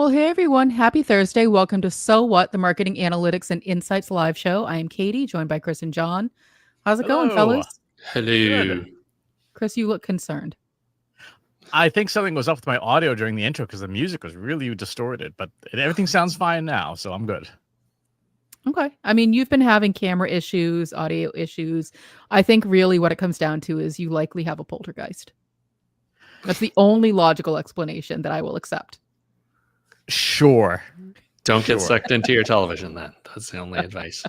Well, hey everyone, happy Thursday. Welcome to So What, the Marketing Analytics and Insights live show. I am Katie, joined by Chris and John. How's it going, Hello. fellas? Hello. Good. Chris, you look concerned. I think something was up with my audio during the intro because the music was really distorted, but everything sounds fine now, so I'm good. Okay. I mean, you've been having camera issues, audio issues. I think really what it comes down to is you likely have a poltergeist. That's the only logical explanation that I will accept. Sure. Don't get sucked into your television then. That's the only advice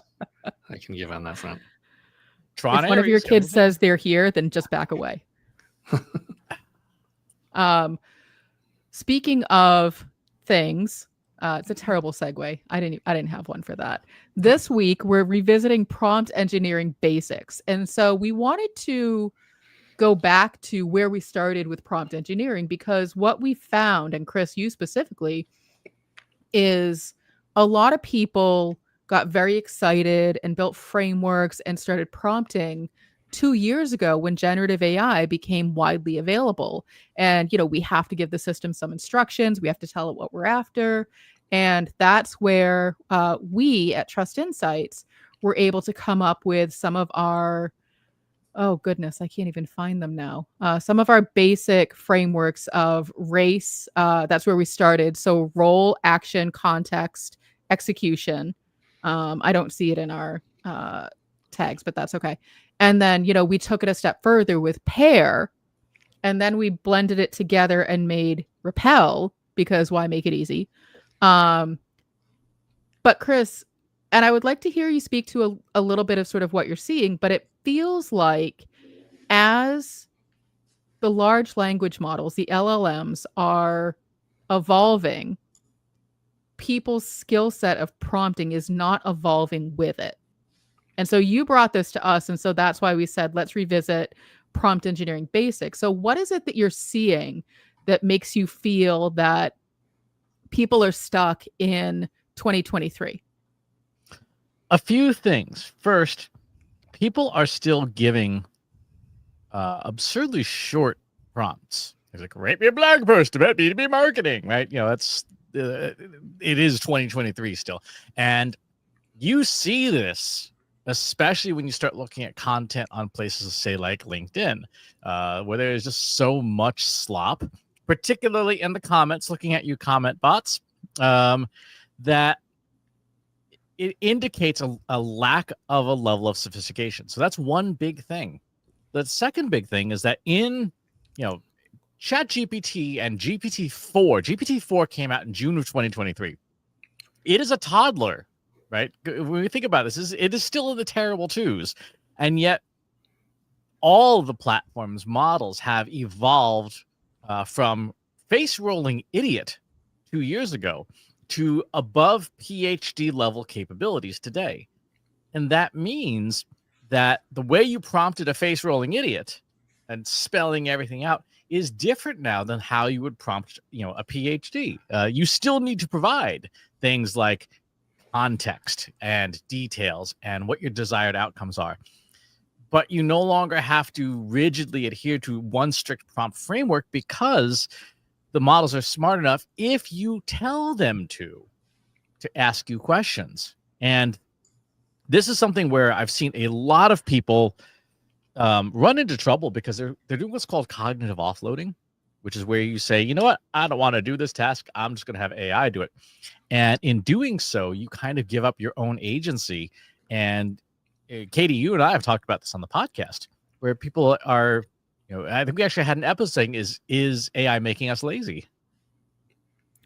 I can give on that front. Tron If one of your Aries, kids everything. says they're here, then just back away. Speaking of things, it's a terrible segue. I didn't have one for that. This week we're revisiting prompt engineering basics, and so we wanted to go back to where we started with prompt engineering, because what we found, and Chris, you specifically, is a lot of people got very excited and built frameworks and started prompting 2 years ago when generative AI became widely available. And, we have to give the system some instructions. We have to tell it what we're after. And that's where we at Trust Insights were able to come up with some of our, oh goodness, I can't even find them now. Some of our basic frameworks of race. That's where we started. So role, action, context, execution. I don't see it in our tags, but that's okay. And then, we took it a step further with pair, and then we blended it together and made repel, because why make it easy? But Chris, and I would like to hear you speak to a little bit of sort of what you're seeing, but it feels like as the large language models, the LLMs, are evolving, people's skill set of prompting is not evolving with it. And so you brought this to us, and so that's why we said, let's revisit prompt engineering basics. So what is it that you're seeing that makes you feel that people are stuck in 2023? A few things. First, people are still giving absurdly short prompts. It's like, write me a blog post about B2B marketing, right? That's it is 2023 still. And you see this, especially when you start looking at content on places, say, like LinkedIn, where there's just so much slop, particularly in the comments, looking at you comment bots, that it indicates a lack of a level of sophistication. So that's one big thing. The second big thing is that in, ChatGPT and GPT-4 came out in June of 2023. It is a toddler, right? When we think about this, it is still in the terrible twos. And yet all of the platform's models have evolved from face-rolling idiot 2 years ago to above PhD level capabilities today. And that means that the way you prompted a face-rolling idiot and spelling everything out is different now than how you would prompt, a PhD. You still need to provide things like context and details and what your desired outcomes are. But you no longer have to rigidly adhere to one strict prompt framework, because the models are smart enough, if you tell them to ask you questions. And this is something where I've seen a lot of people run into trouble, because they're doing what's called cognitive offloading, which is where you say, you know what, I don't want to do this task. I'm just going to have AI do it. And in doing so, you kind of give up your own agency. And Katie, you and I have talked about this on the podcast, where people are, I think we actually had an episode saying, is AI making us lazy?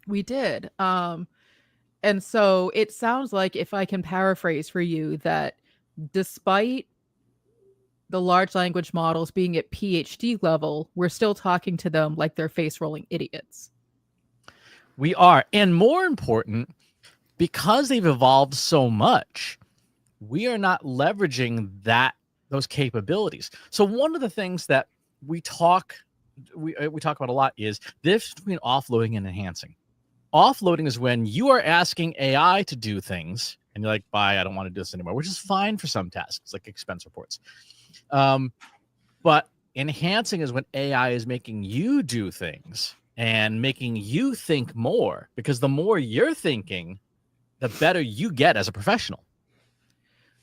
We did. And so it sounds like, if I can paraphrase for you, that despite the large language models being at PhD level, we're still talking to them like they're face-rolling idiots. We are. And more important, because they've evolved so much, we are not leveraging those capabilities. So one of the things that we talk about a lot is this between offloading and enhancing. Offloading is when you are asking AI to do things and you're like, bye, I don't want to do this anymore, which is fine for some tasks like expense reports. But enhancing is when AI is making you do things and making you think more, because the more you're thinking, the better you get as a professional.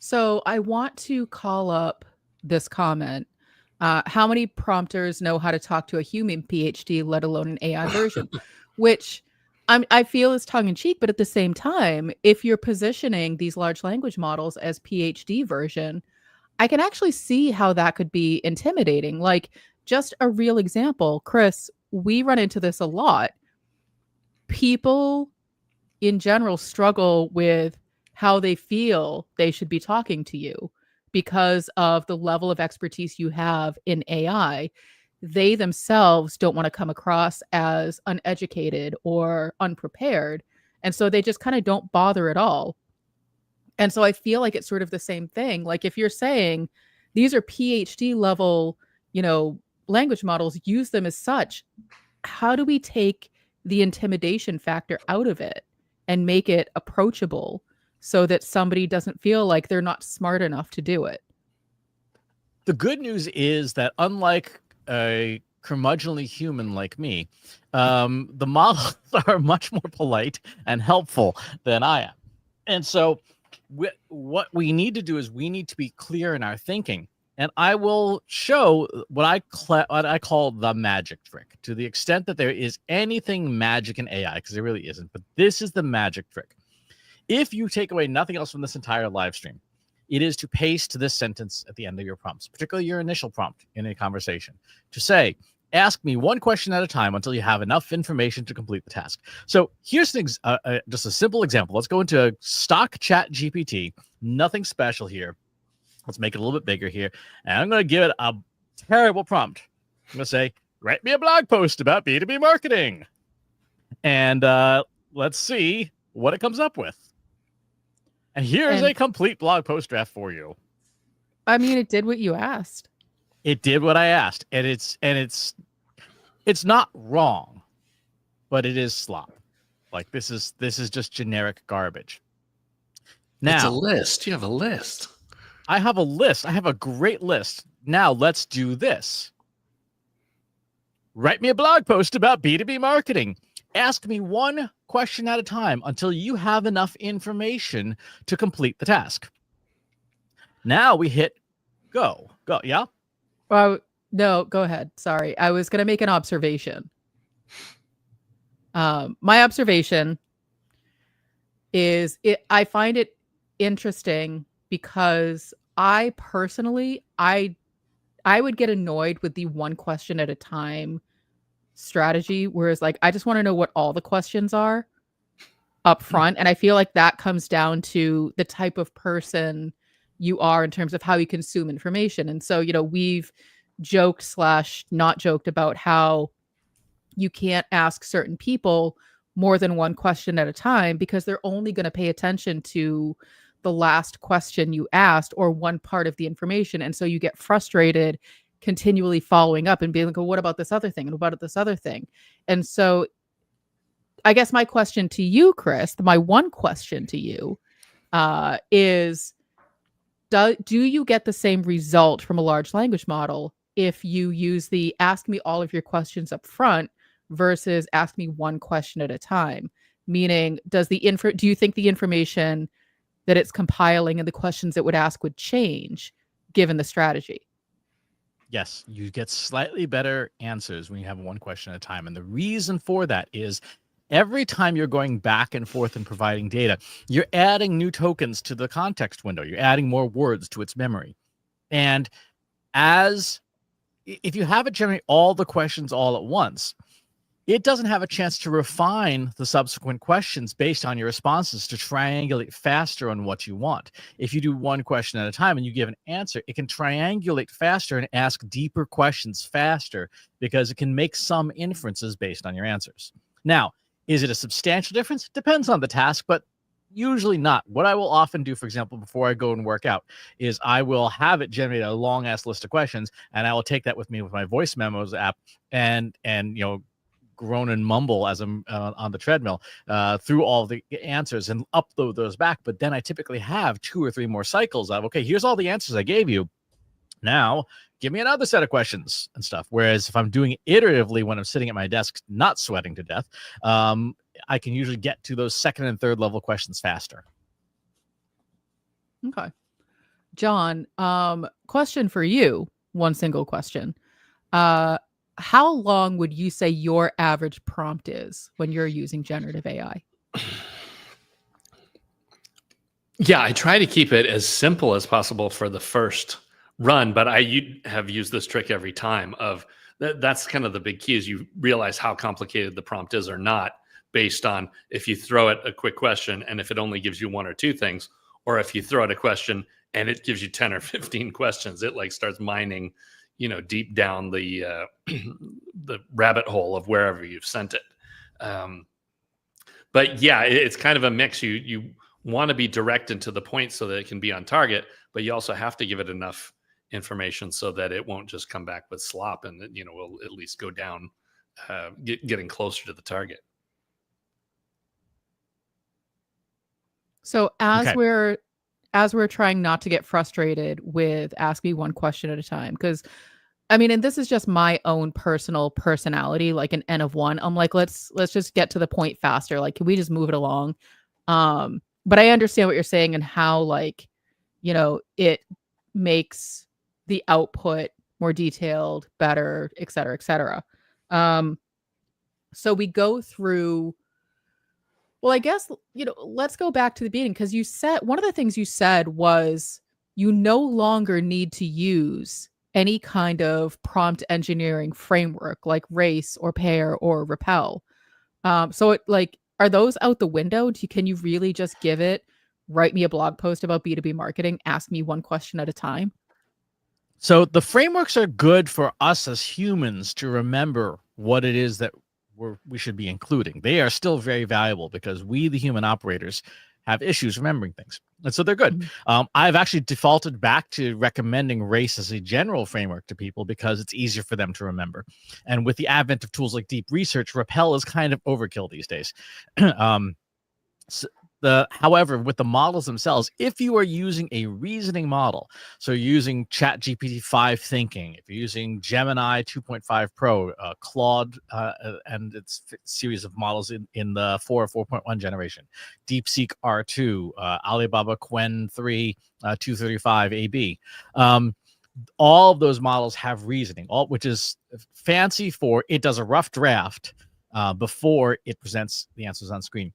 So I want to call up this comment. How many prompters know how to talk to a human PhD, let alone an AI version? Which I feel is tongue in cheek, but at the same time, if you're positioning these large language models as PhD version, I can actually see how that could be intimidating. Like, just a real example, Chris, we run into this a lot. People in general struggle with how they feel they should be talking to you because of the level of expertise you have in AI. They themselves don't want to come across as uneducated or unprepared. And so they just kind of don't bother at all. And so I feel like it's sort of the same thing. Like, if you're saying these are PhD level, language models, use them as such, how do we take the intimidation factor out of it and make it approachable so that somebody doesn't feel like they're not smart enough to do it? The good news is that, unlike a curmudgeonly human like me, the models are much more polite and helpful than I am. And so what we need to do is we need to be clear in our thinking. And I will show what I call the magic trick, to the extent that there is anything magic in AI, because there really isn't. But this is the magic trick. If you take away nothing else from this entire live stream, it is to paste this sentence at the end of your prompts, particularly your initial prompt in a conversation, to say, ask me one question at a time until you have enough information to complete the task. So here's just a simple example. Let's go into a stock chat GPT. Nothing special here. Let's make it a little bit bigger here. And I'm going to give it a terrible prompt. I'm going to say, write me a blog post about B2B marketing. And let's see what it comes up with. And here's a complete blog post draft for you. I mean, it did what you asked. It did what I asked. And it's not wrong, but it is slop. Like, this is just generic garbage. Now, it's a list. You have a list. I have a list. I have a great list. Now let's do this. Write me a blog post about B2B marketing. Ask me one question at a time until you have enough information to complete the task. Now we hit go. Go, yeah? Well, no, go ahead. Sorry. I was going to make an observation. My observation is I find it interesting because I personally, I would get annoyed with the one question at a time strategy, whereas, like, I just want to know what all the questions are up front. And I feel like that comes down to the type of person you are in terms of how you consume information. And so, we've joked / not joked about how you can't ask certain people more than one question at a time because they're only going to pay attention to the last question you asked or one part of the information. And so you get frustrated continually following up and being like, well, what about this other thing? And what about this other thing? And so I guess my question to you, Chris, my one question to you is, do you get the same result from a large language model if you use the ask me all of your questions up front versus ask me one question at a time? Meaning, do you think the information that it's compiling and the questions it would ask would change given the strategy? Yes, you get slightly better answers when you have one question at a time. And the reason for that is every time you're going back and forth and providing data, you're adding new tokens to the context window. You're adding more words to its memory. And if you have it generate all the questions all at once, it doesn't have a chance to refine the subsequent questions based on your responses to triangulate faster on what you want. If you do one question at a time and you give an answer, it can triangulate faster and ask deeper questions faster because it can make some inferences based on your answers. Now, is it a substantial difference? Depends on the task, but usually not. What I will often do, for example, before I go and work out, is I will have it generate a long ass list of questions, and I will take that with me with my voice memos app and groan and mumble as I'm on the treadmill through all the answers and upload those back. But then I typically have 2 or 3 more cycles of, okay, here's all the answers I gave you. Now give me another set of questions and stuff. Whereas if I'm doing it iteratively when I'm sitting at my desk, not sweating to death, I can usually get to those second and third level questions faster. Okay. John, question for you, one single question. How long would you say your average prompt is when you're using generative AI? Yeah, I try to keep it as simple as possible for the first run, but I have used this trick every time of that's kind of the big key is you realize how complicated the prompt is or not based on if you throw it a quick question and if it only gives you one or two things, or if you throw it a question and it gives you 10 or 15 questions, it like starts mining, deep down the the rabbit hole of wherever you've sent it. But yeah, it's kind of a mix. You want to be direct and to the point so that it can be on target, but you also have to give it enough information so that it won't just come back with slop and will at least go down, getting closer to the target. So as we're trying not to get frustrated with ask me one question at a time, because and this is just my own personal personality, like an N of one. I'm like, let's just get to the point faster. Like, can we just move it along? But I understand what you're saying and how it makes the output more detailed, better, et cetera, et cetera. So we go through. Well, I guess, let's go back to the beginning, because you said one of the things you said was you no longer need to use any kind of prompt engineering framework like RACE or PAIR or Rappel. So are those out the window? Can you really just give it, write me a blog post about B2B marketing, ask me one question at a time? So the frameworks are good for us as humans to remember what it is that we should be including. They are still very valuable because we, the human operators, have issues remembering things. And so they're good. Mm-hmm. I've actually defaulted back to recommending RACE as a general framework to people because it's easier for them to remember. And with the advent of tools like deep research, Rappel is kind of overkill these days. However, with the models themselves, if you are using a reasoning model, so using ChatGPT-5 thinking, if you're using Gemini 2.5 Pro, Claude, and its series of models in the 4 or 4.1 generation, DeepSeek R2, Alibaba Qwen 3, 235 AB, all of those models have reasoning, which is fancy for it does a rough draft before it presents the answers on screen.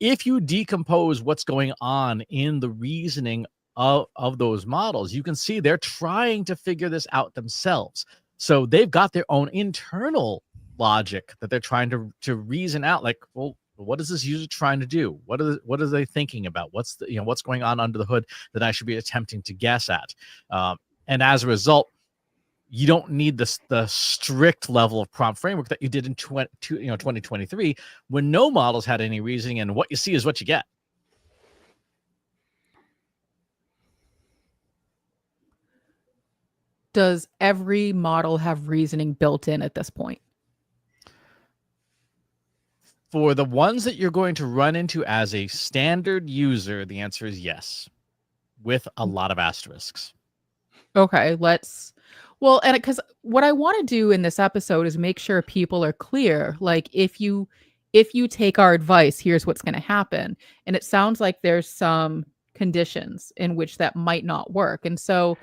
If you decompose what's going on in the reasoning of those models, you can see they're trying to figure this out themselves. So they've got their own internal logic that they're trying to reason out. Like, well, what is this user trying to do? What are they thinking about? What's going on under the hood that I should be attempting to guess at? And as a result, you don't need the strict level of prompt framework that you did in 2023 when no models had any reasoning, and what you see is what you get. Does every model have reasoning built in at this point? For the ones that you're going to run into as a standard user, the answer is yes, with a lot of asterisks. Okay, well, and because what I want to do in this episode is make sure people are clear. Like, if you take our advice, here's what's going to happen. And it sounds like there's some conditions in which that might not work. And so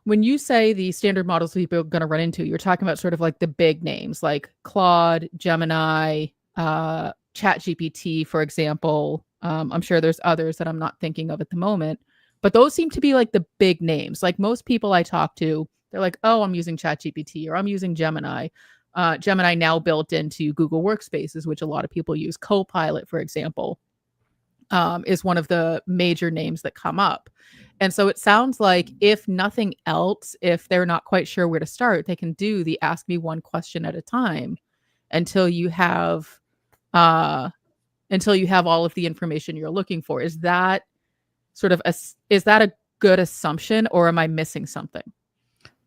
when you say the standard models people are going to run into, you're talking about sort of like the big names like Claude, Gemini, ChatGPT, for example. I'm sure there's others that I'm not thinking of at the moment. But those seem to be like the big names. Like most people I talk to, they're like, oh, I'm using ChatGPT or I'm using Gemini. Gemini now built into Google Workspaces, which a lot of people use. Copilot, for example, is one of the major names that come up. And so it sounds like if nothing else, if they're not quite sure where to start, they can do the ask me one question at a time until you have all of the information you're looking for. Is that a good assumption, or am I missing something?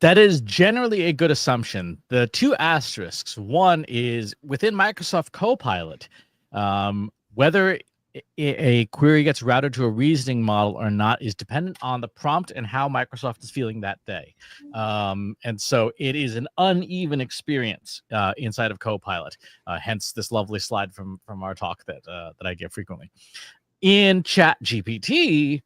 That is generally a good assumption. The two asterisks. One is within Microsoft Copilot, whether a query gets routed to a reasoning model or not is dependent on the prompt and how Microsoft is feeling that day. And so it is an uneven experience inside of Copilot, hence this lovely slide from our talk that I give frequently. In ChatGPT,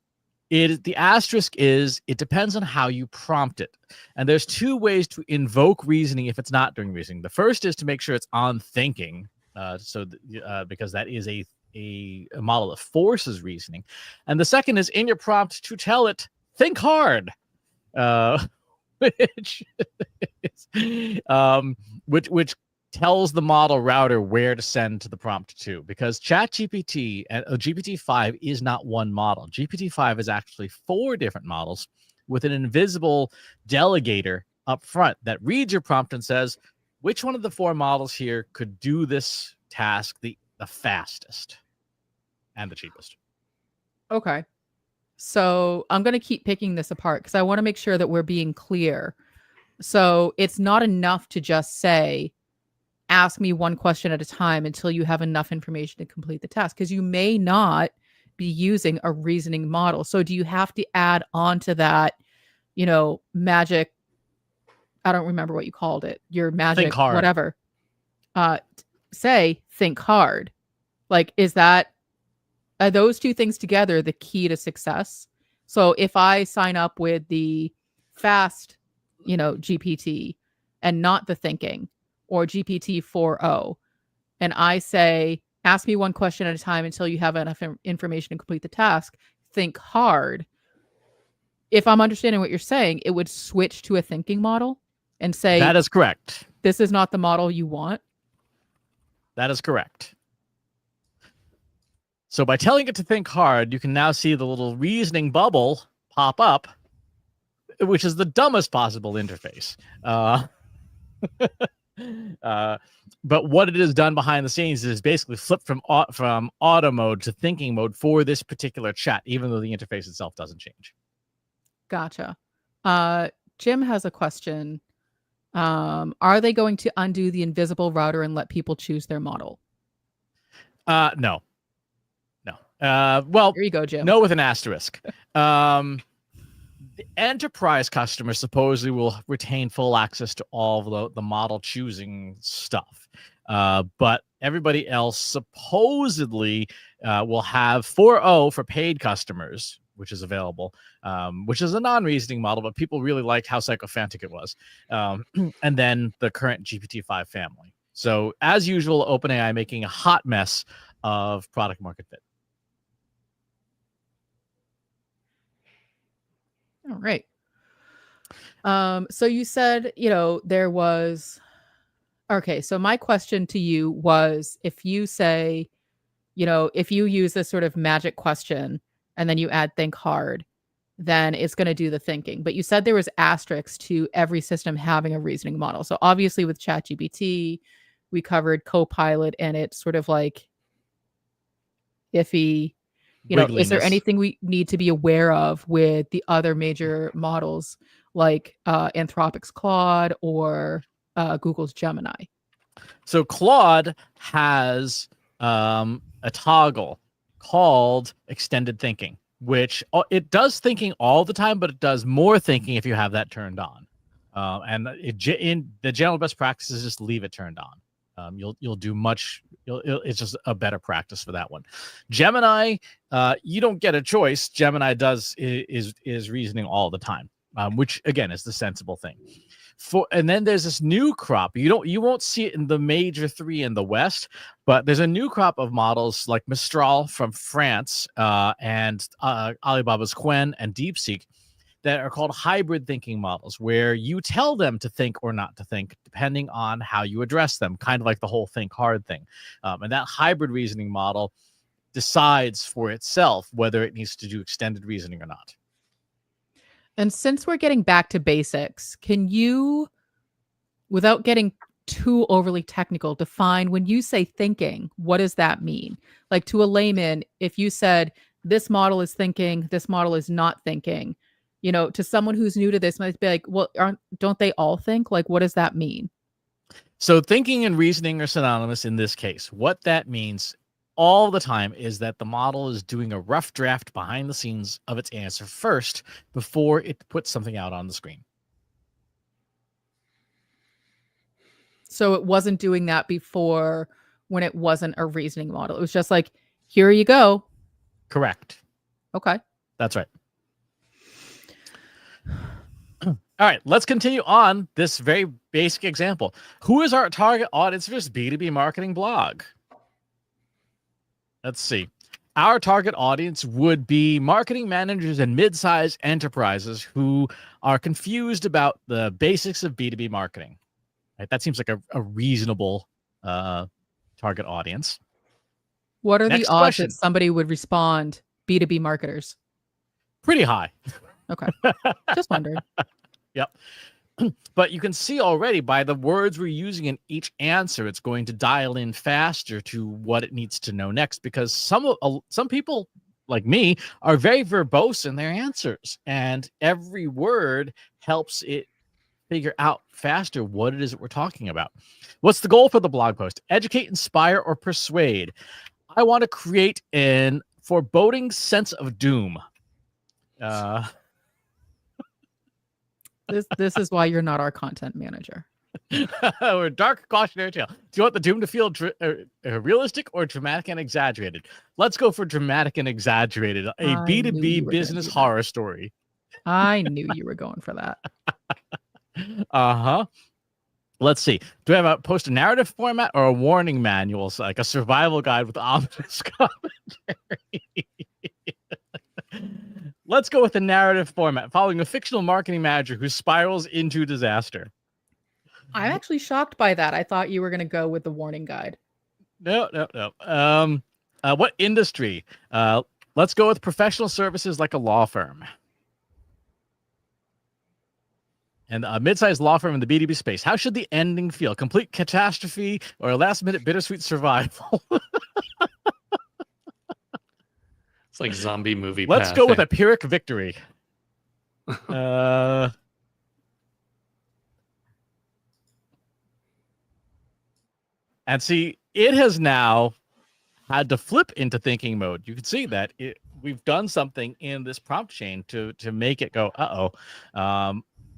the asterisk is it depends on how you prompt it. And there's two ways to invoke reasoning if it's not doing reasoning. The first is to make sure it's on thinking, because that is a model that forces reasoning. And the second is in your prompt to tell it, think hard, which tells the model router where to send the prompt to, because ChatGPT and GPT-5 is not one model. GPT-5 is actually 4 different models with an invisible delegator up front that reads your prompt and says, which one of the 4 models here could do this task the fastest and the cheapest? Okay. So I'm going to keep picking this apart because I want to make sure that we're being clear. So it's not enough to just say, ask me one question at a time until you have enough information to complete the task, because you may not be using a reasoning model. So do you have to add on to that, magic, I don't remember what you called it, your magic, think hard. Whatever, say think hard. Like, are those two things together the key to success? So if I sign up with the fast, GPT and not the thinking, or GPT 4.0, and I say, ask me one question at a time until you have enough information to complete the task, think hard. If I'm understanding what you're saying, it would switch to a thinking model and say, that is correct. This is not the model you want. That is correct. So by telling it to think hard, you can now see the little reasoning bubble pop up, which is the dumbest possible interface. But what it has done behind the scenes is basically flip from auto mode to thinking mode for this particular chat, even though the interface itself doesn't change. Gotcha. Jim has a question. Are they going to undo the invisible router and let people choose their model? No. Well, here you go, Jim. No, with an asterisk. The enterprise customers supposedly will retain full access to all the model choosing stuff. But everybody else supposedly will have 4.0 for paid customers, which is available, which is a non-reasoning model, but people really liked how sycophantic it was. And then the current GPT-5 family. So as usual, OpenAI making a hot mess of product market fit. All right. So you said, there was, okay. So my question to you was, if you say, if you use this sort of magic question and then you add think hard, then it's going to do the thinking. But you said there was asterisks to every system having a reasoning model. So obviously with ChatGPT, we covered Copilot and it's sort of like iffy. Is there anything we need to be aware of with the other major models like Anthropic's Claude or Google's Gemini? So Claude has a toggle called extended thinking, which it does thinking all the time, but it does more thinking if you have that turned on. And in the general best practice is just leave it turned on. You'll do much. It's just a better practice for that one. Gemini, you don't get a choice. Gemini is reasoning all the time, which again is the sensible thing. And then there's this new crop. You won't see it in the major 3 in the West, but there's a new crop of models like Mistral from France and Alibaba's Qwen and DeepSeek that are called hybrid thinking models, where you tell them to think or not to think, depending on how you address them, kind of like the whole think hard thing. And that hybrid reasoning model decides for itself whether it needs to do extended reasoning or not. And since we're getting back to basics, can you, without getting too overly technical, define when you say thinking, what does that mean? Like to a layman, if you said this model is thinking, this model is not thinking, to someone who's new to this might be like, well, don't they all think? Like, what does that mean? So thinking and reasoning are synonymous in this case. What that means, all the time is that the model is doing a rough draft behind the scenes of its answer first before it puts something out on the screen. So it wasn't doing that before when it wasn't a reasoning model. It was just like, here you go. Correct. Okay. That's right. All right, let's continue on this very basic example. Who is our target audience for this B2B marketing blog? Let's see. Our target audience would be marketing managers and mid-sized enterprises who are confused about the basics of B2B marketing. Right? That seems like a reasonable target audience. What are Next the odds question. that somebody would respond B2B marketers? Pretty high. Okay. Just wondering. Yep. But you can see already by the words we're using in each answer, it's going to dial in faster to what it needs to know next, because some people like me are very verbose in their answers, and every word helps it figure out faster what it is that we're talking about. What's the goal for the blog post? Educate, inspire, or persuade? I want to create an foreboding sense of doom. This is why you're not our content manager. Or dark cautionary tale. Do you want the doom to feel realistic or dramatic and exaggerated? Let's go for dramatic and exaggerated. A B2B business horror story. I knew you were going for that. Let's see. Do we have a post a narrative format or a warning manual, so like a survival guide with ominous commentary? Let's go with the narrative format, following a fictional marketing manager who spirals into disaster. I'm actually shocked by that. I thought you were going to go with the warning guide. No. What industry? Let's go with professional services like a law firm. And a mid-sized law firm in the B2B space. How should the ending feel? Complete catastrophe or a last-minute bittersweet survival? It's like zombie movie. Let's go with a Pyrrhic victory. And see, it has now had to flip into thinking mode. You can see that we've done something in this prompt chain to make it go,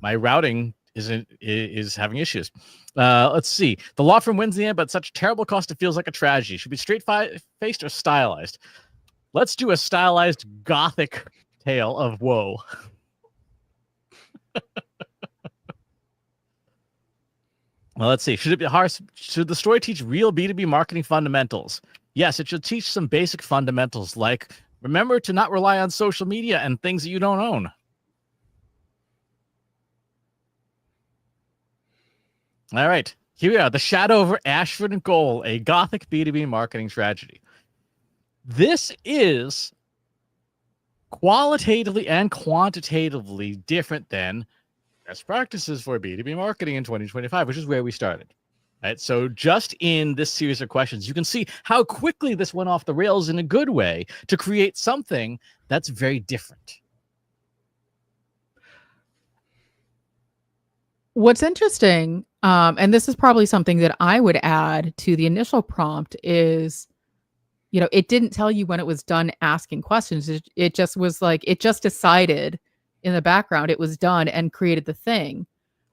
my routing is having issues. Let's see. The law firm wins the end, but such terrible cost it feels like a tragedy. Should be straight-faced or stylized. Let's do a stylized gothic tale of woe. Well, let's see. Should it be harsh? Should the story teach real B2B marketing fundamentals? Yes, it should teach some basic fundamentals, like remember to not rely on social media and things that you don't own. All right, here we are. The Shadow over Ashford and Goal, a gothic B2B marketing tragedy. This is qualitatively and quantitatively different than best practices for B2B marketing in 2025, which is where we started. Right? So just in this series of questions, you can see how quickly this went off the rails in a good way to create something that's very different. What's interesting, and this is probably something that I would add to the initial prompt, is, it didn't tell you when it was done asking questions. It just was like, it just decided in the background it was done and created the thing.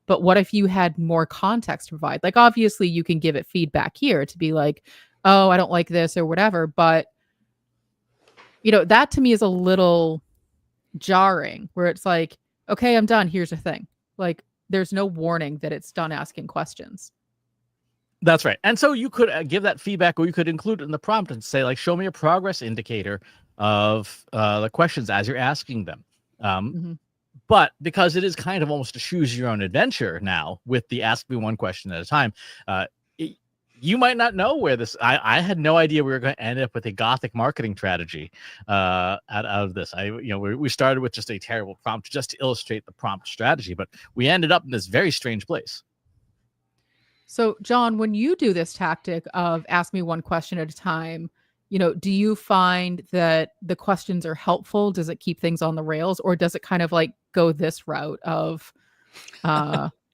But what if you had more context to provide? Like, obviously you can give it feedback here to be like, oh, I don't like this or whatever. But, that to me is a little jarring, where it's like, okay, I'm done. Here's the thing. Like, there's no warning that it's done asking questions. That's right. And so you could give that feedback, or you could include it in the prompt and say, like, show me a progress indicator of the questions as you're asking them. But because it is kind of almost a choose your own adventure now with the ask me one question at a time, you might not know where this. I had no idea we were going to end up with a gothic marketing strategy out of this. We started with just a terrible prompt just to illustrate the prompt strategy, but we ended up in this very strange place. So, John, when you do this tactic of ask me one question at a time, do you find that the questions are helpful? Does it keep things on the rails, or does it kind of like go this route of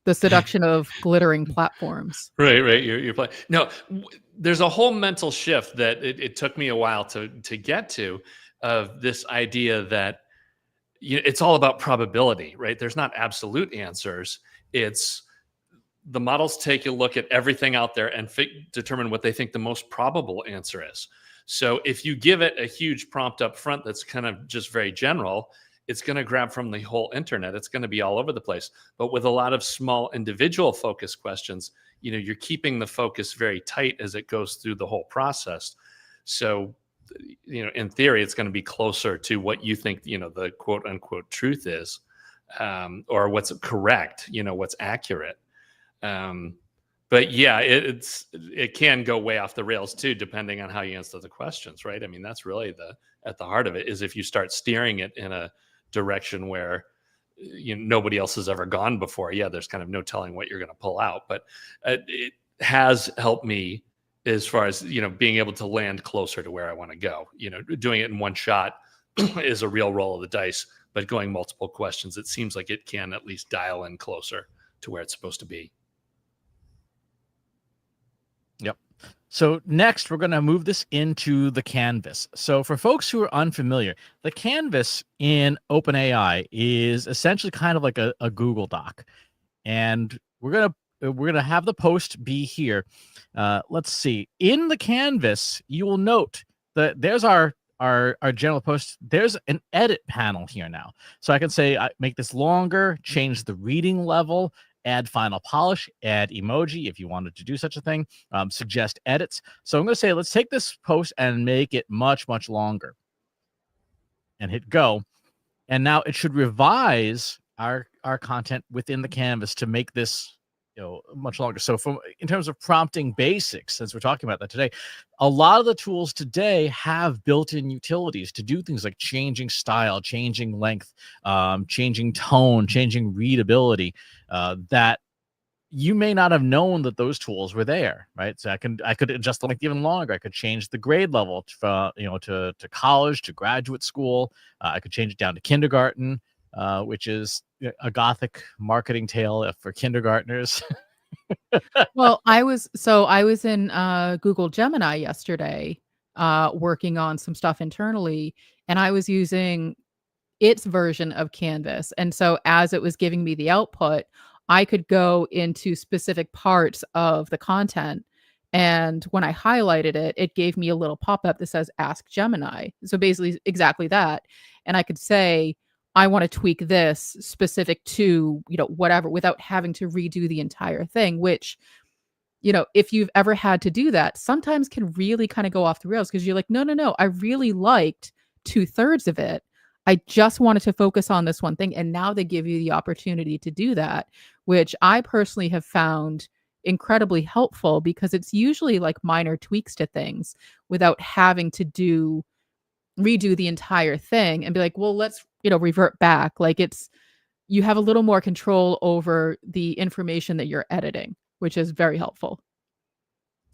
The seduction of glittering platforms. Right. You're playing. No, there's a whole mental shift that it took me a while to get to, of this idea that it's all about probability, right? There's not absolute answers. It's the models take a look at everything out there and determine what they think the most probable answer is. So if you give it a huge prompt up front that's kind of just very general, it's going to grab from the whole internet. It's going to be all over the place. But with a lot of small individual focus questions, you're keeping the focus very tight as it goes through the whole process. So, in theory, it's going to be closer to what you think, the quote unquote truth is, or what's correct, what's accurate. But yeah, it can go way off the rails too, depending on how you answer the questions, right? I mean, that's really at the heart of it, is if you start steering it in a direction where nobody else has ever gone before. Yeah, there's kind of no telling what you're going to pull out, but it has helped me as far as being able to land closer to where I want to go. Doing it in one shot is a real roll of the dice, but going multiple questions, it seems like it can at least dial in closer to where it's supposed to be. Yep. So next, we're going to move this into the canvas. So for folks who are unfamiliar, the canvas in OpenAI is essentially kind of like a Google Doc, and we're gonna have the post be here. Let's see. In the canvas, you will note that there's our general post. There's an edit panel here now, so I can say make this longer, change the reading level, add final polish, add emoji if you wanted to do such a thing, suggest edits. So I'm going to say, let's take this post and make it much, much longer, and hit go. And now it should revise our content within the canvas to make this much longer. So in terms of prompting basics, since we're talking about that today, a lot of the tools today have built-in utilities to do things like changing style, changing length, changing tone, changing readability, that you may not have known that those tools were there, right? So I could adjust the length even longer. I could change the grade level to college, to graduate school. I could change it down to kindergarten, which is a gothic marketing tale for kindergartners. Well, I was in Google Gemini yesterday, working on some stuff internally, and I was using its version of Canvas. And so as it was giving me the output, I could go into specific parts of the content. And when I highlighted it, it gave me a little pop-up that says Ask Gemini. So basically exactly that. And I could say, I want to tweak this specific to, whatever, without having to redo the entire thing, which, if you've ever had to do that, sometimes can really kind of go off the rails, because you're like, no, I really liked 2/3 of it. I just wanted to focus on this one thing. And now they give you the opportunity to do that, which I personally have found incredibly helpful, because it's usually like minor tweaks to things without having to redo the entire thing and be like, well, let's revert back. Like you have a little more control over the information that you're editing, which is very helpful.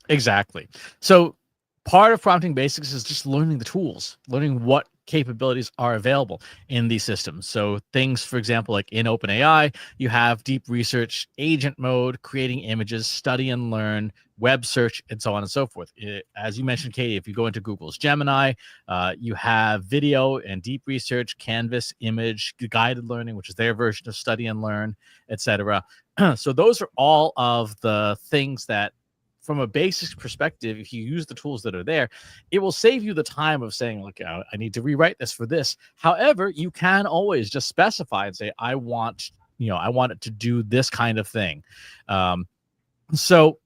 Exactly. So part of prompting basics is just learning the tools, learning what capabilities are available in these systems. So things, for example, like in OpenAI, you have deep research, agent mode, creating images, study and learn, web search, and so on and so forth. As you mentioned, Katie, if you go into Google's Gemini, you have video and deep research, canvas, image, guided learning, which is their version of study and learn, etc. So those are all of the things that, from a basics perspective, if you use the tools that are there, it will save you the time of saying, look, I need to rewrite this for this. However, you can always just specify and say, I want it to do this kind of thing. So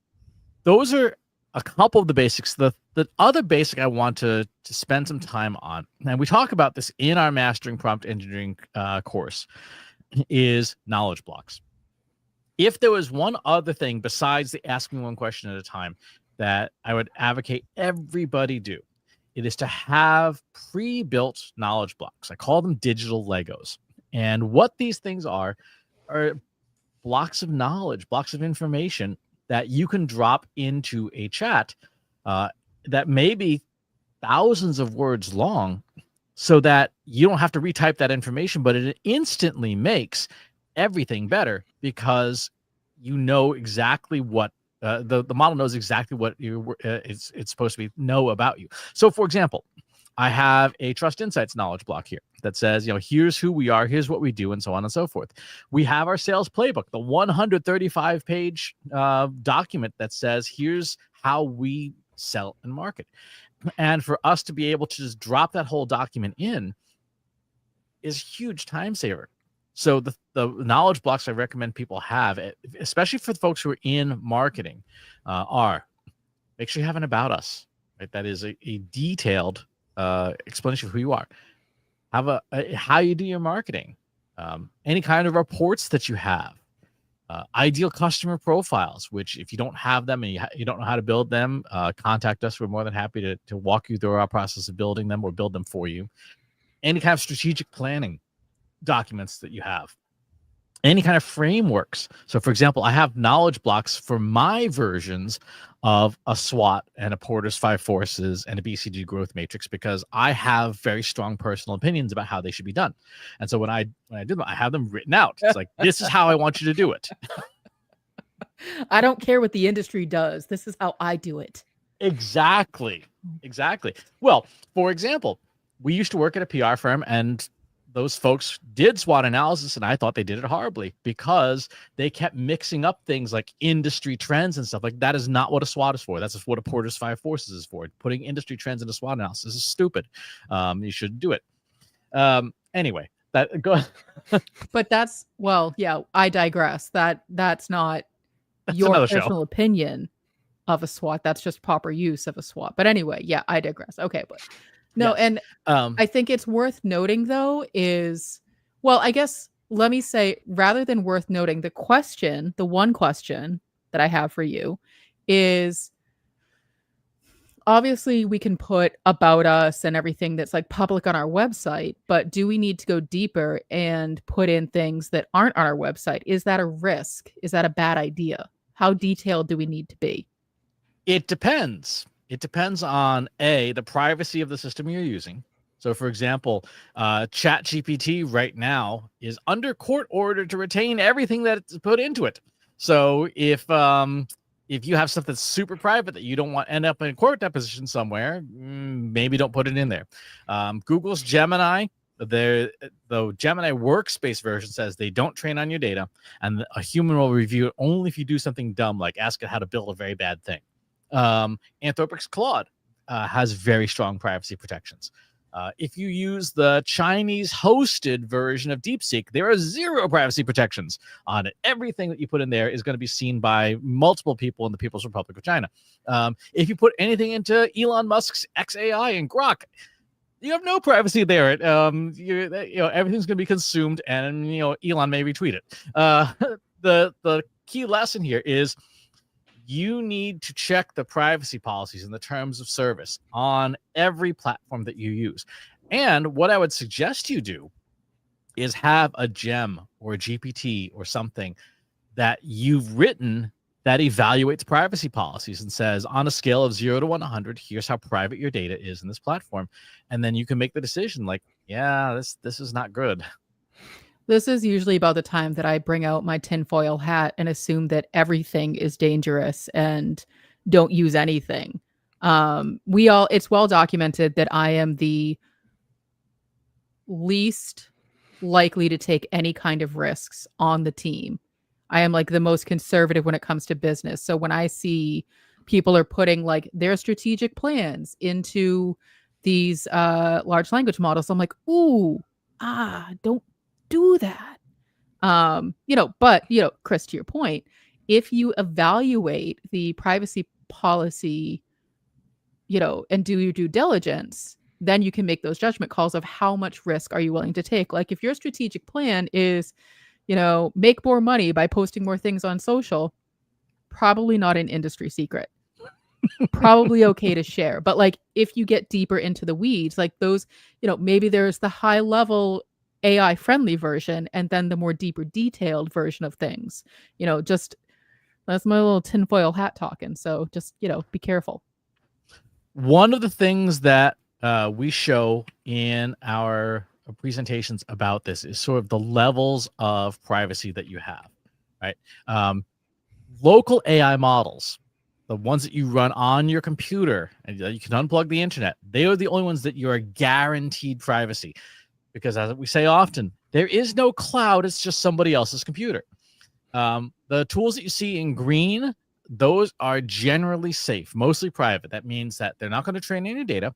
those are a couple of the basics. The other basic I want to spend some time on, and we talk about this in our Mastering Prompt Engineering course, is knowledge blocks. If there was one other thing besides the asking one question at a time that I would advocate everybody do, it is to have pre-built knowledge blocks. I call them digital Legos. And what these things are blocks of knowledge, blocks of information that you can drop into a chat that may be thousands of words long, so that you don't have to retype that information, but it instantly makes everything better, because you know exactly what the model knows exactly what it's supposed to know about you. So, for example, I have a Trust Insights knowledge block here that says, here's who we are, here's what we do, and so on and so forth. We have our sales playbook, the 135-page document that says, here's how we sell and market. And for us to be able to just drop that whole document in is a huge time saver. So the knowledge blocks I recommend people have, especially for the folks who are in marketing, are make sure you have an about us, right? That is a detailed explanation of who you are. Have a how you do your marketing, any kind of reports that you have, ideal customer profiles, which if you don't have them and you don't know how to build them, contact us. We're more than happy to walk you through our process of building them or build them for you. Any kind of strategic planning documents that you have, any kind of frameworks. So, for example, I have knowledge blocks for my versions of a SWOT and a Porter's 5 Forces and a BCG growth matrix, because I have very strong personal opinions about how they should be done. And so when I do them, I have them written out. It's like, this is how I want you to do it. I don't care what the industry does. This is how I do it. Exactly. Well, for example, we used to work at a PR firm, and those folks did SWOT analysis, and I thought they did it horribly because they kept mixing up things like industry trends and stuff. Like, that is not what a SWOT is for. That's what a Porter's 5 Forces is for. Putting industry trends into SWOT analysis is stupid. You shouldn't do it. Anyway, go ahead. But I digress. That's not your personal opinion of a SWOT. That's just proper use of a SWOT. But anyway, I digress. Okay, but no, yes. And I think it's worth noting, though, I guess, let me say, rather than worth noting, the one question that I have for you is, obviously we can put about us and everything that's like public on our website, but do we need to go deeper and put in things that aren't on our website? Is that a risk? Is that a bad idea? How detailed do we need to be? It depends. It depends on the privacy of the system you're using. So, for example, ChatGPT right now is under court order to retain everything that's put into it. So, if you have stuff that's super private that you don't want to end up in a court deposition somewhere, maybe don't put it in there. Google's Gemini, the Gemini workspace version, says they don't train on your data, and a human will review it only if you do something dumb, like ask it how to build a very bad thing. Anthropic's Claude has very strong privacy protections. If you use the Chinese hosted version of DeepSeek, there are 0 privacy protections on it. Everything that you put in there is going to be seen by multiple people in the People's Republic of China. If you put anything into Elon Musk's XAI and Grok, you have no privacy there. Everything's going to be consumed, and Elon may retweet it. The key lesson here is, you need to check the privacy policies and the terms of service on every platform that you use. And what I would suggest you do is have a gem or a GPT or something that you've written that evaluates privacy policies and says, on a scale of 0 to 100, here's how private your data is in this platform. And then you can make the decision like, this is not good. This is usually about the time that I bring out my tinfoil hat and assume that everything is dangerous and don't use anything. It's well documented that I am the least likely to take any kind of risks on the team. I am like the most conservative when it comes to business. So when I see people are putting like their strategic plans into these large language models, I'm like, don't do that. But Chris, to your point, if you evaluate the privacy policy, and do your due diligence, then you can make those judgment calls of how much risk are you willing to take. Like if your strategic plan is, make more money by posting more things on social, probably not an industry secret. Probably okay to share. But like if you get deeper into the weeds, like those, maybe there's the high level AI friendly version and then the more deeper detailed version of things. Just that's my little tinfoil hat talking. So just, be careful. One of the things that we show in our presentations about this is sort of the levels of privacy that you have, right? local AI models, the ones that you run on your computer and you can unplug the internet, they are the only ones that you are guaranteed privacy. Because as we say often, there is no cloud, it's just somebody else's computer. The tools that you see in green, those are generally safe, mostly private. That means that they're not going to train any data,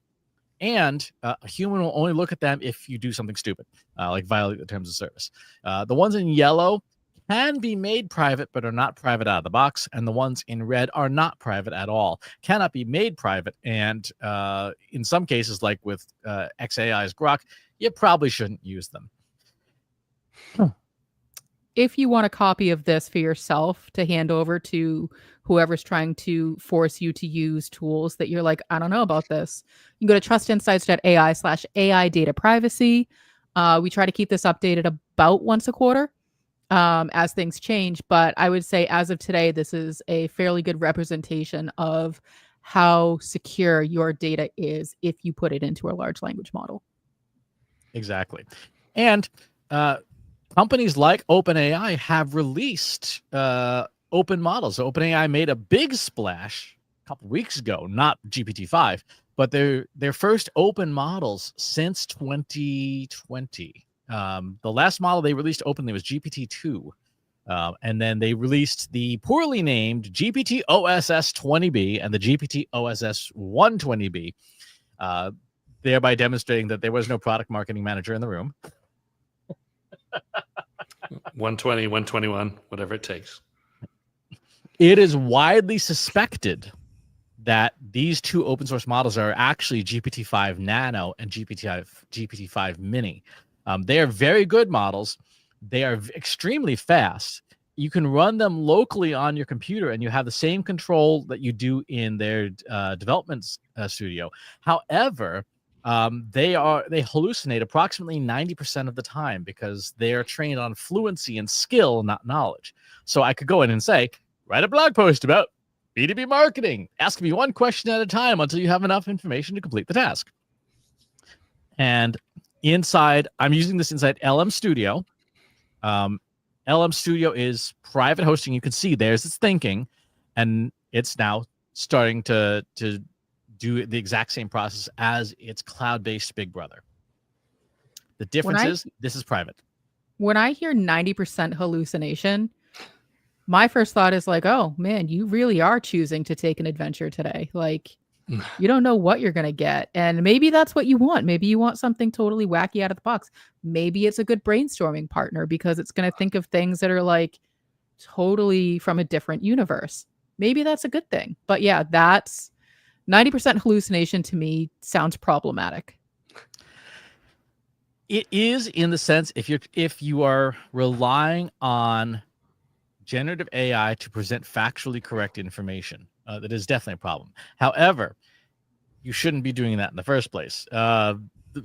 and a human will only look at them if you do something stupid, like violate the terms of service. The ones in yellow can be made private, but are not private out of the box, and the ones in red are not private at all, cannot be made private, and in some cases, like with XAI's Grok, you probably shouldn't use them. If you want a copy of this for yourself to hand over to whoever's trying to force you to use tools that you're like, I don't know about this, you can go to trustinsights.ai/AI data privacy. We try to keep this updated about once a quarter as things change. But I would say as of today, this is a fairly good representation of how secure your data is if you put it into a large language model. Exactly. And companies like OpenAI have released open models. So OpenAI made a big splash a couple weeks ago, not GPT-5, but their first open models since 2020. The last model they released openly was GPT-2. And then they released the poorly named GPT-OSS 20B and the GPT-OSS 120B, thereby demonstrating that there was no product marketing manager in the room. 120, 121, whatever it takes. It is widely suspected that these two open source models are actually GPT-5 Nano and GPT-5 Mini. They are very good models. They are extremely fast. You can run them locally on your computer and you have the same control that you do in their development studio. However, they hallucinate approximately 90% of the time because they are trained on fluency and skill, not knowledge. So I could go in and say, write a blog post about B2B marketing. Ask me one question at a time until you have enough information to complete the task. And I'm using this inside LM Studio. LM Studio is private hosting. You can see there's its thinking, and it's now starting to do the exact same process as its cloud-based big brother. The difference is this is private. When I hear 90% hallucination, my first thought is like, oh man, you really are choosing to take an adventure today. Like, you don't know what you're going to get. And maybe that's what you want. Maybe you want something totally wacky out of the box. Maybe it's a good brainstorming partner because it's going to think of things that are like totally from a different universe. Maybe that's a good thing. But yeah, that's 90% hallucination to me sounds problematic. It is, in the sense, if you are relying on generative AI to present factually correct information, that is definitely a problem. However, you shouldn't be doing that in the first place.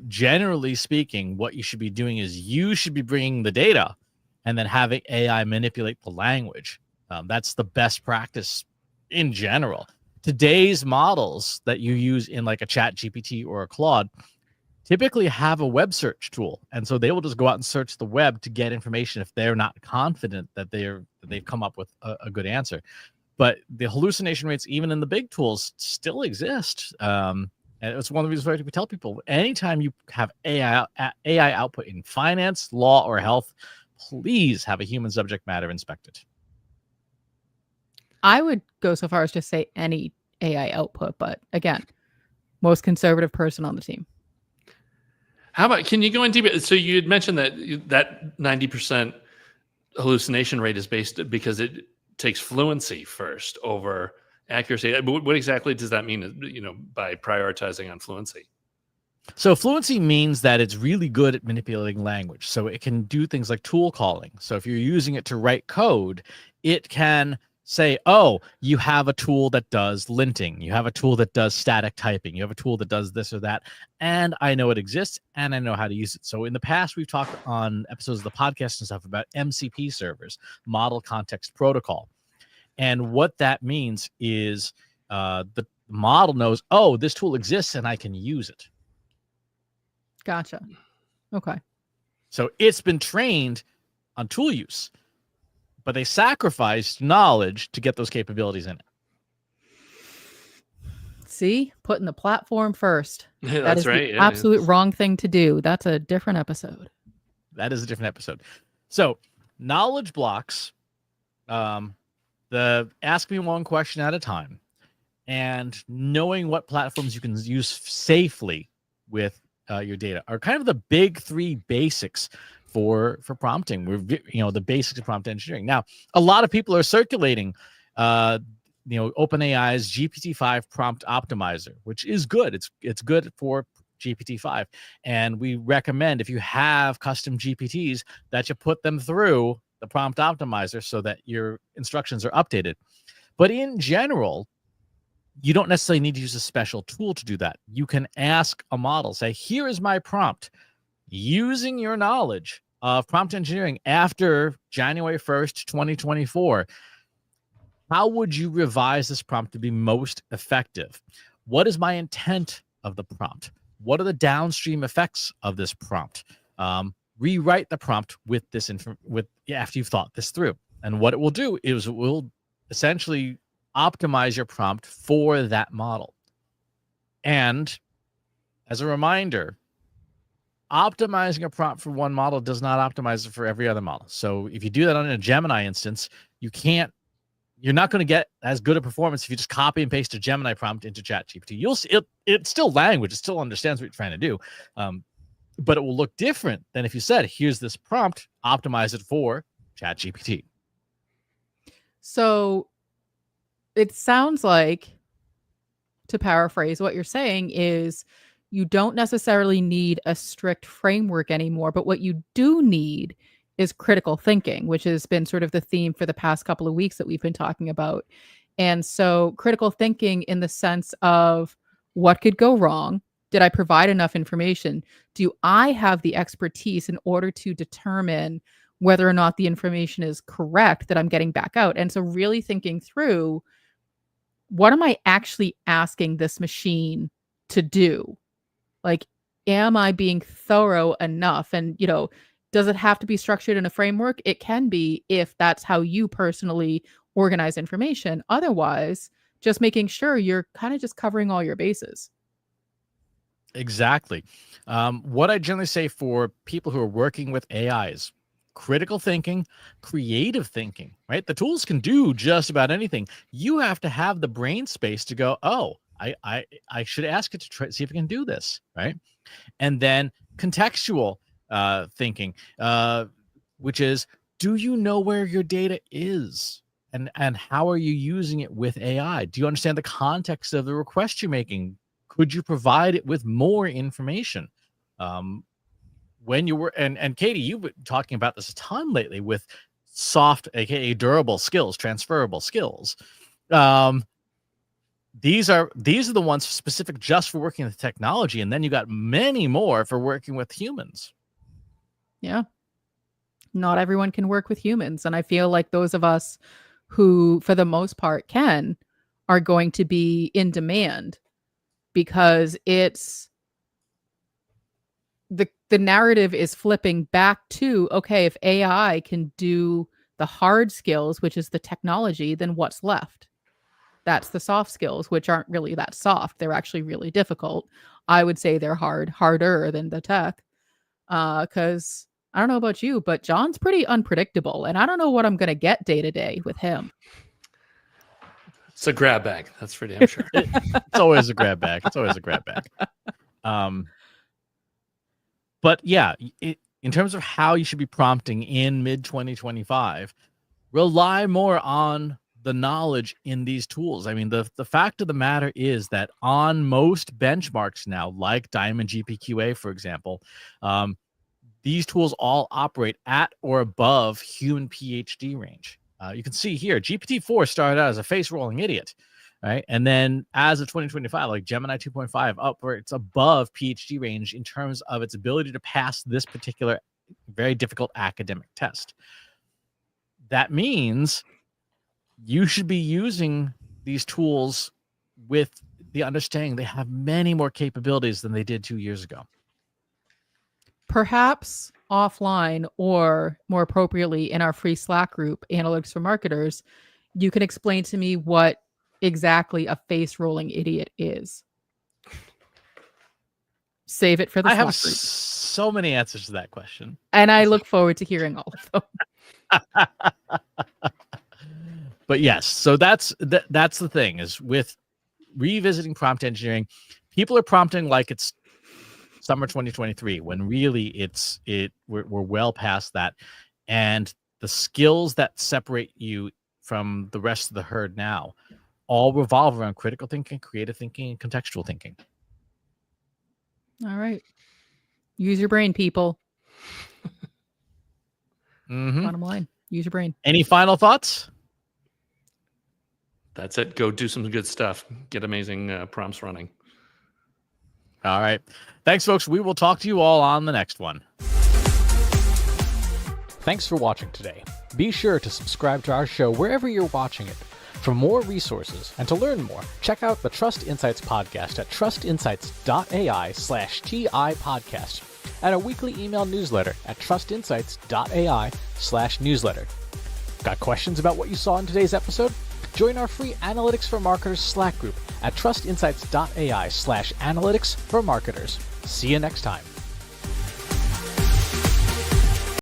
Generally speaking, what you should be doing is you should be bringing the data and then having AI manipulate the language. That's the best practice in general. Today's models that you use in like a Chat GPT or a Claude typically have a web search tool. And so they will just go out and search the web to get information if they're not confident that they've come up with a good answer. But the hallucination rates, even in the big tools, still exist. And it's one of the reasons why we tell people, anytime you have AI output in finance, law, or health, please have a human subject matter inspected. I would go so far as to say any AI output, but again, most conservative person on the team. How about, can you go into, so you had mentioned that 90% hallucination rate is based because it takes fluency first over accuracy. What exactly does that mean, by prioritizing on fluency? So fluency means that it's really good at manipulating language. So it can do things like tool calling. So if you're using it to write code, it can say, oh, you have a tool that does linting. You have a tool that does static typing. You have a tool that does this or that. And I know it exists and I know how to use it. So in the past, we've talked on episodes of the podcast and stuff about MCP servers, Model Context Protocol. And what that means is the model knows, oh, this tool exists and I can use it. Gotcha. Okay. So it's been trained on tool use. but they sacrificed knowledge to get those capabilities in it. See, putting the platform first. That That's is right. the Yeah, absolute wrong thing to do. That's a different episode. That is a different episode. So knowledge blocks, the ask me one question at a time, and knowing what platforms you can use safely with your data are kind of the big three basics for prompting. We're the basics of prompt engineering. Now, a lot of people are circulating OpenAI's GPT-5 prompt optimizer, which is good. It's good for GPT-5, and we recommend, if you have custom GPTs, that you put them through the prompt optimizer so that your instructions are updated. But in general, you don't necessarily need to use a special tool to do that. You can ask a model, say, here is my prompt. Using your knowledge of prompt engineering after January 1st, 2024, how would you revise this prompt to be most effective? What is my intent of the prompt? What are the downstream effects of this prompt? Rewrite the prompt with this after you've thought this through. And what it will do is it will essentially optimize your prompt for that model. And as a reminder, optimizing a prompt for one model does not optimize it for every other model. So if you do that on a Gemini instance, you're not going to get as good a performance if you just copy and paste a Gemini prompt into ChatGPT. It's still language. It still understands what you're trying to do. But it will look different than if you said, here's this prompt, optimize it for ChatGPT. So it sounds like, to paraphrase, what you're saying is you don't necessarily need a strict framework anymore, but what you do need is critical thinking, which has been sort of the theme for the past couple of weeks that we've been talking about. And so critical thinking in the sense of, what could go wrong? Did I provide enough information? Do I have the expertise in order to determine whether or not the information is correct that I'm getting back out? And so really thinking through, what am I actually asking this machine to do? Like, am I being thorough enough? And, does it have to be structured in a framework? It can be, if that's how you personally organize information. Otherwise, just making sure you're kind of just covering all your bases. Exactly. What I generally say for people who are working with AI is critical thinking, creative thinking, right? The tools can do just about anything. You have to have the brain space to go, oh, I should ask it to see if it can do this, right? And then contextual thinking, which is, do you know where your data is? And how are you using it with AI? Do you understand the context of the request you're making? Could you provide it with more information? When you were, and Katie, you've been talking about this a ton lately with soft, aka durable skills, transferable skills. These are the ones specific just for working with technology, and then you got many more for working with humans. Yeah. Not everyone can work with humans. And I feel like those of us who, for the most part, are going to be in demand, because it's the narrative is flipping back to, okay, if AI can do the hard skills, which is the technology, then what's left? That's the soft skills, which aren't really that soft. They're actually really difficult. I would say they're harder than the tech. Because I don't know about you, but John's pretty unpredictable, and I don't know what I'm going to get day to day with him. It's a grab bag. That's for damn sure. It's always a grab bag. It's always a grab bag. But yeah, in terms of how you should be prompting in mid-2025, rely more on the knowledge in these tools. I mean, the fact of the matter is that on most benchmarks now, like Diamond GPQA, for example, these tools all operate at or above human PhD range. You can see here, GPT-4 started out as a face-rolling idiot, right? And then as of 2025, like Gemini 2.5 operates above PhD range in terms of its ability to pass this particular very difficult academic test. That means you should be using these tools with the understanding they have many more capabilities than they did 2 years ago. Perhaps offline, or more appropriately in our free Slack group, Analytics for Marketers, you can explain to me what exactly a face rolling idiot is. Save it for the I Slack have group. so many answers to that question. And I look forward to hearing all of them. But yes, so that's the thing, is with revisiting prompt engineering, people are prompting like it's summer 2023, when really we're well past that. And the skills that separate you from the rest of the herd now all revolve around critical thinking, creative thinking, and contextual thinking. All right. Use your brain, people. Bottom line, use your brain. Any final thoughts? That's it. Go do some good stuff. Get amazing prompts running. All right. Thanks, folks. We will talk to you all on the next one. Thanks for watching today. Be sure to subscribe to our show wherever you're watching it. For more resources and to learn more, check out the Trust Insights podcast at trustinsights.ai/TI podcast and a weekly email newsletter at trustinsights.ai/newsletter. Got questions about what you saw in today's episode? Join our free Analytics for Marketers Slack group at trustinsights.ai/analytics for marketers. See you next time.